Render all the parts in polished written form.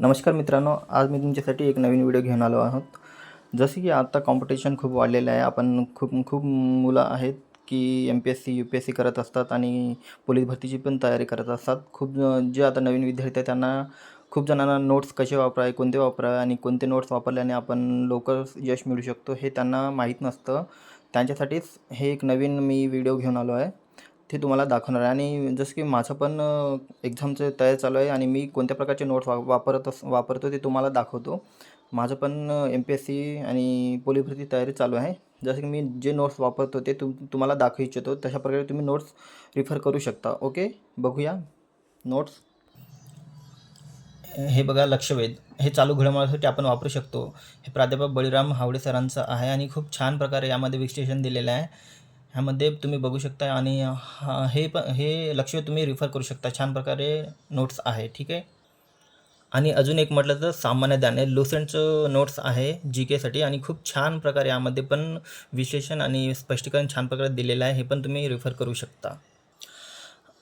नमस्कार मित्रांनो, आज मी तुमच्यासाठी एक नवीन व्हिडिओ घेऊन आलो आहोत. जसे की आता कॉम्पिटिशन खूप वाढलेलं आहे. आपण खूप खूप मुलं आहेत की MPSC, UPSC करत असतात आणि पोलीस भरतीची पण तयारी करत असतात. जे आता नवीन विद्यार्थी आहेत त्यांना खूप जणांना नोट्स कसे वापरावे, कोणते वापरावे आणि कोणते नोट्स वापरल्याने आपण लवकर यश मिळवू शकतो हे त्यांना माहीत नसतं. त्यांच्यासाठीच हे एक नवीन मी व्हिडिओ घेऊन आलो आहे. ते तुम्हाला दाखवणार आहे आणि जसं की माझं पण एक्झामचं तयारी चालू आहे आणि मी कोणत्या प्रकारचे नोट्स वापरतो ते तुम्हाला दाखवतो. माझं पण MPSC आणि पोलीस भरती तयारी चालू आहे. जसं की मी जे नोट्स वापरतो ते तुम्हाला दाखवू इच्छितो. तशा प्रकारे तुम्ही नोट्स रिफर करू शकता. ओके, बघूया नोट्स. हे बघा, लक्षवेध हे चालू घडामोडीसाठी आपण वापरू शकतो. हे प्राध्यापक बळीराम हावडे सरांचं आहे आणि खूप छान प्रकारे यामध्ये विश्लेषण दिलेलं आहे. ह्यामध्ये तुम्ही बघू शकता आणि हे लक्षवेध तुम्ही रिफर करू शकता. छान प्रकारे नोट्स आहे, ठीक आहे. आणि अजून एक म्हटलं तर सामान्य ज्ञान हे लुसेंटचं नोट्स आहे GKसाठी आणि खूप छान प्रकारे यामध्ये पण विश्लेषण आणि स्पष्टीकरण छान प्रकारे दिलेलं आहे. हे पण तुम्ही रिफर करू शकता.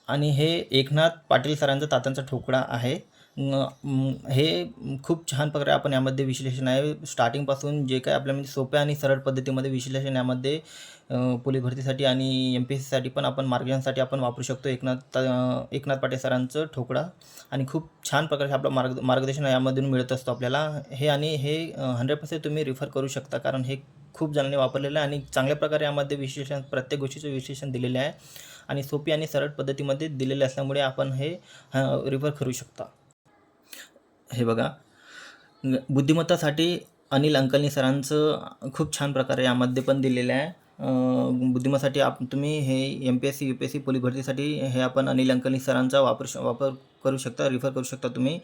आणि हे एकनाथ पाटील सरांचा तात्यांचा ठोकळा आहे. हे खूप छान प्रकारे आपण यामध्ये विश्लेषण आहे. स्टार्टिंगपासून जे काही आपल्यामध्ये सोप्या आणि सरळ पद्धतीमध्ये विश्लेषण यामध्ये पोलीस भरतीसाठी आणि MPSCसाठी पण आपण मार्गदर्शनासाठी आपण वापरू शकतो एकनाथ पाटील सरांचं ठोकळा. आणि खूप छान प्रकारे आपलं मार्गदर्शन यामधून मिळत असतो आपल्याला. हे 100% तुम्ही रिफर करू शकता, कारण हे खूप जणांनी वापरलेलं आहे आणि चांगल्या प्रकारे यामध्ये विश्लेषण, प्रत्येक गोष्टीचं विश्लेषण दिलेले आहे आणि सोपी आणि सरळ पद्धतीमध्ये दिलेले असल्यामुळे आपण हे रिफर करू शकता. हे बघा, बुद्धिमत्तासाठी अनिल अंकलनी सरांचं खूप छान प्रकारे यामध्ये पण दिलेलं आहे. बुद्धिमत्तासाठी तुम्ही हे MPSC UPSC पोलीस भरतीसाठी हे आपण अनिल अंकलनी सरांचा वापर करू शकता, रिफर करू शकता तुम्ही.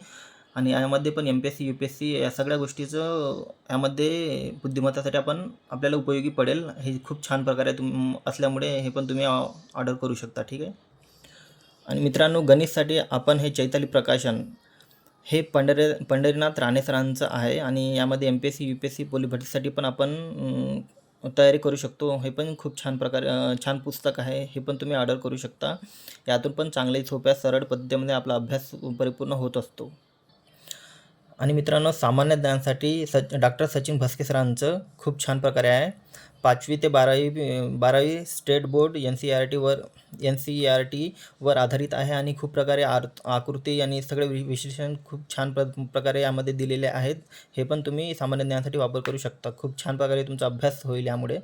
आणि यामध्ये पण MPSC UPSC या सगळ्या गोष्टीचं यामध्ये बुद्धिमत्तासाठी आपल्याला उपयोगी पडेल. हे खूप छान प्रकारे असल्यामुळे हे पण तुम्ही ऑर्डर करू शकता, ठीक आहे. आणि मित्रांनो, गणितसाठी आपण हे चैताली प्रकाशन हे पंढरीनाथ राणे सरांचं आहे आणि यामध्ये MPSC UPSC पोलीस भरतीसाठी पण आपण तयारी करू शकतो. हे पण खूप छान प्रकारे छान पुस्तक आहे. हे पण तुम्ही ऑर्डर करू शकता. यातून पण चांगले सोप्या सरळ पद्धतीमध्ये आपला अभ्यास परिपूर्ण होत असतो. आणि मित्रांनो, सामान्य ज्ञानासाठी डॉक्टर सचिन भस्के सरांचं खूप छान प्रकारे आहे. 5वी ते 12वी स्टेट बोर्ड NCERT वर आधारित आहे आणि खूप प्रकारे आकृती आणि सगळे विश्लेषण खूप छान प्रकारे यामध्ये दिलेले आहेत. हे पण तुम्ही सामान्य ज्ञानासाठी वापर करू शकता. खूप छान प्रकारे तुमचा अभ्यास होईल यामुळे.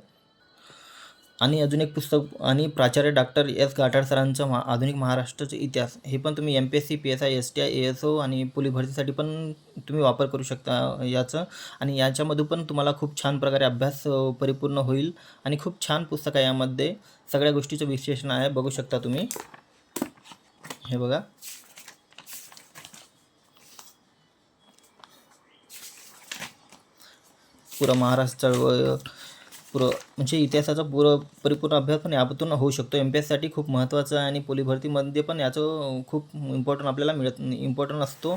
आणि अजून एक पुस्तक आणि प्राचार्य डॉक्टर S गाठाड सरांचं आधुनिक महाराष्ट्राचा इतिहास, हे पण तुम्ही MPSC PSI STI ASO आणि पोलीस भरतीसाठी पण तुम्ही वापर करू शकता याचं. आणि याच्यामधून पण तुम्हाला खूप छान प्रकारे अभ्यास परिपूर्ण होईल आणि खूप छान पुस्तक आहे. यामध्ये सगळ्या गोष्टीचं विश्लेषण आहे, बघू शकता तुम्ही. हे बघा, पुरं महाराष्ट्र चळवळ म्हणजे इतिहासाचा परिपूर्ण अभ्यास पण यातून होऊ शकतो. MPSCसाठी खूप महत्त्वाचं आहे आणि पोलीस भरतीमध्ये पण याचं खूप इम्पॉर्टंट असतो.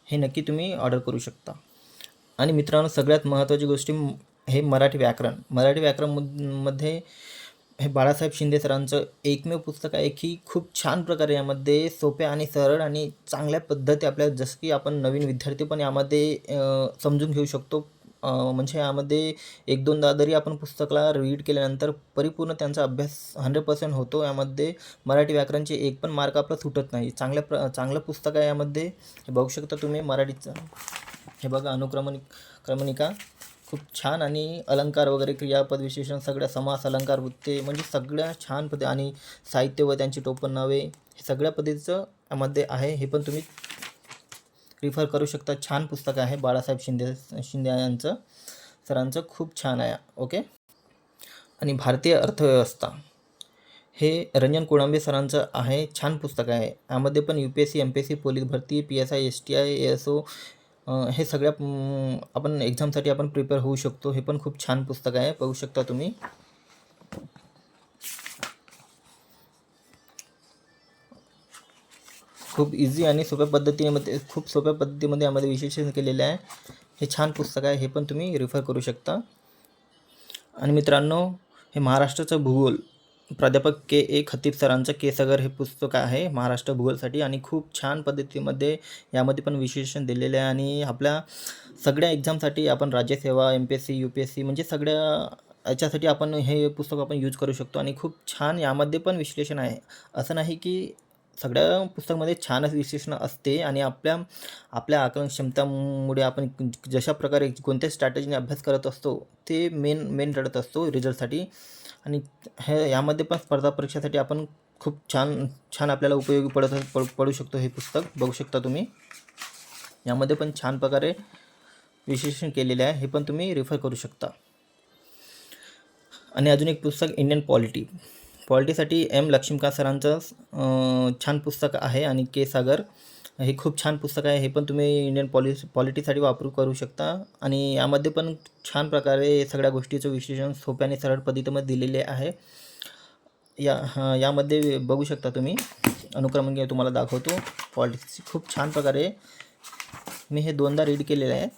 हे नक्की तुम्ही ऑर्डर करू शकता. आणि मित्रांनो, सगळ्यात महत्त्वाची गोष्ट हे मराठी व्याकरणमध्ये हे बाळासाहेब शिंदे सरांचं एकमेव पुस्तक आहे की खूप छान प्रकारे यामध्ये सोप्या आणि सरळ आणि चांगल्या पद्धती आपल्याला, जसं की आपण नवीन विद्यार्थी पण यामध्ये समजून घेऊ शकतो. म्हणजे यामध्ये 1-2दा जरी आपण पुस्तकाला रीड केल्यानंतर परिपूर्ण त्यांचा अभ्यास 100% होतो. यामध्ये मराठी व्याकरणचे एक पण मार्क आपला सुटत नाही. चांगलं पुस्तक आहे. यामध्ये हे बघू शकता तुम्ही मराठीचं. हे बघा, क्रमणिका खूप छान आणि अलंकार वगैरे, क्रियापद विशेषण, सगळ्या समास, अलंकार, वृत्ते म्हणजे सगळ्या छान पद्धती आणि साहित्य व त्यांची टोपण नावे हे सगळ्या पद्धतीचं यामध्ये आहे. हे पण तुम्ही रिफर करू शकता. छान पुस्तक आहे. बाळासाहेब शिंदे यांचं सरांचं खूप छान आहे. ओके. आणि भारतीय अर्थव्यवस्था हे रंजन कोळंबे सरांचं आहे. छान पुस्तक आहे. यामध्ये पण UPSC MPSC पोलीस भरती PSI STI ASO हे सगळ्या आपण एक्झामसाठी आपण प्रिपेअर होऊ शकतो. हे पण खूप छान पुस्तक आहे, बघू शकता तुम्ही. खूप इझी आणि सोप्या पद्धतीमध्ये यामध्ये विश्लेषण केलेलं आहे. हे छान पुस्तक आहे. हे पण तुम्ही रिफर करू शकता. आणि मित्रांनो, हे महाराष्ट्राचं भूगोल प्राध्यापक के ए खतीब सरांचं केसगर हे पुस्तक आहे महाराष्ट्र भूगोलसाठी आणि खूप छान पद्धतीमध्ये यामध्ये पण विश्लेषण दिलेलं आहे. आणि आपल्या सगळ्या एक्झामसाठी आपण राज्यसेवा, MPSC, UPSC म्हणजे सगळ्या याच्यासाठी आपण हे पुस्तक आपण यूज करू शकतो आणि खूप छान यामध्ये पण विश्लेषण आहे. असं नाही की सगळ्या पुस्तकामध्ये छानच विश्लेषण असते आणि आपल्या आपल्या आकलन क्षमतामुळे आपण जशा प्रकारे कोणत्या स्ट्रॅटेजीने अभ्यास करत असतो ते मेन रडत असतो रिझल्टसाठी. आणि हे यामध्ये पण स्पर्धा परीक्षेसाठी आपण खूप छान छान आपल्याला उपयोगी पडू शकतो. हे पुस्तक बघू शकता तुम्ही. यामध्ये पण छान प्रकारे विश्लेषण केलेले आहे, हे पण तुम्ही रेफर करू शकता. आणि अजून एक पुस्तक इंडियन पॉलिटीसाठी लक्ष्मीकांत सरांचं छान पुस्तक आहे. आणि के सागर हे खूप छान पुस्तक आहे, हे पण तुम्ही इंडियन पॉलिटीसाठी करू शकता. आणि यामध्ये पण छान प्रकारे सगळ्या गोष्टीचं विश्लेषण सोप्या आणि सरळ पद्धतीमध्ये दिलेले आहे. यामध्ये बघू शकता तुम्ही. अनुक्रमांक तुम्हाला दाखवतो. पॉलिटिक्स खूप छान प्रकारे मी हे 2दा रीड केलेलं आहे,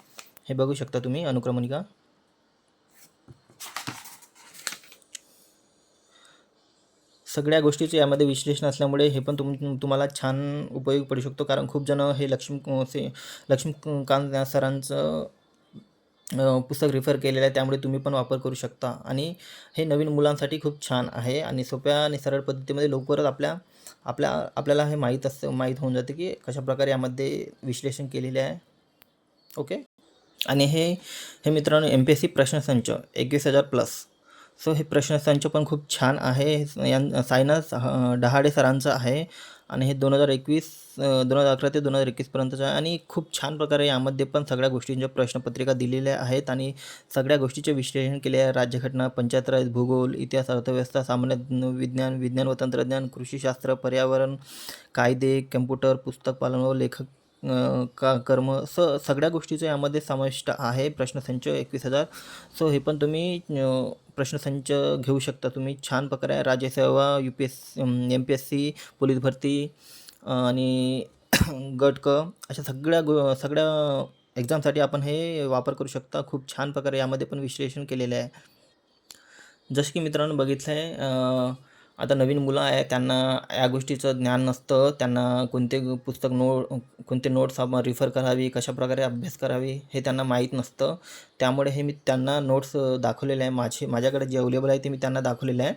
हे बघू शकता तुम्ही अनुक्रमणिका. सगळ्या गोष्टीचे यामध्ये विश्लेषण असल्यामुळे हे पण तुम्हाला छान उपयोग पडू शकतो. कारण खूप जण हे लक्ष्मीकांत सरांचं पुस्तक रेफर केलेलं आहे, त्यामुळे तुम्ही पण वापर करू शकता. आणि हे नवीन मुलांसाठी खूप छान आहे आणि सोप्या आणि सरळ पद्धतीमध्ये लवकरच आपल्याला हे माहीत होऊन जाते की कशाप्रकारे यामध्ये विश्लेषण केलेले आहे. ओके. आणि हे मित्रांनो MPSC प्रश्नसंच 21,000+. सो हे प्रश्नसंच पण खूप छान आहे. सायनास डहाडे सरांचं आहे आणि हे 2011 ते 2021पर्यंतचं आहे. आणि खूप छान प्रकारे यामध्ये पण सगळ्या गोष्टींच्या प्रश्नपत्रिका दिलेल्या आहेत आणि सगळ्या गोष्टीचे विश्लेषण केले आहे. राज्यघटना, पंचायत राज, भूगोल, इतिहास, अर्थव्यवस्था, सामान्य विज्ञान व तंत्रज्ञान, कृषीशास्त्र, पर्यावरण, कायदे, कम्प्युटर, पुस्तक पालन व लेखक कर्म सगळ्या गोष्टीचं यामध्ये समाविष्ट आहे. प्रश्नसंच 21,000. सो हे पण तुम्ही प्रश्नसंच घेऊ शकता तुम्ही छान प्रकारे. राज्यसेवा, MPSC, पोलीस भरती आणि गट क अशा सगळ्या एक्झामसाठी आपण हे वापर करू शकता. खूप छान प्रकारे यामध्ये पण विश्लेषण केलेलं आहे. जसं की मित्रांनो बघितलं आहे, आता नवीन मुलं आहे, त्यांना या गोष्टीचं ज्ञान नसतं. त्यांना कोणते नोट्स आपण रिफर करावी, कशाप्रकारे अभ्यास करावी हे त्यांना माहीत नसतं. त्यामुळे हे मी त्यांना नोट्स दाखवलेले आहे. माझ्याकडे जे अवेलेबल आहे ते मी त्यांना दाखवलेलं आहे.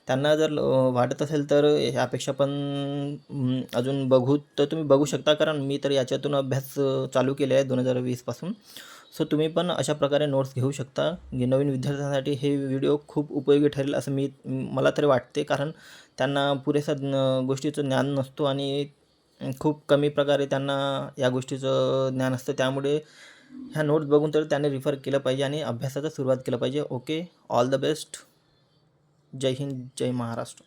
त्यांना जर वाटत असेल तर ह्यापेक्षा पण अजून तर तुम्ही बघू शकता. कारण मी तर याच्यातून अभ्यास चालू केले आहे 2020पासून. सो तुम्ही पण अशा प्रकारे नोट्स घेऊ शकता. नवीन विद्यार्थ्यांसाठी हे व्हिडिओ खूप उपयोगी ठरेल असं मला तरी वाटते. कारण त्यांना पुरेसा गोष्टीचं ज्ञान नसतो आणि खूप कमी प्रकारे त्यांना या गोष्टीचं ज्ञान असतं. त्यामुळे ह्या नोट्स बघून तर त्याने रिफर केलं पाहिजे आणि अभ्यासाचा सुरुवात केलं पाहिजे. Okay. All the best. Jai Hind, Jai Maharashtra.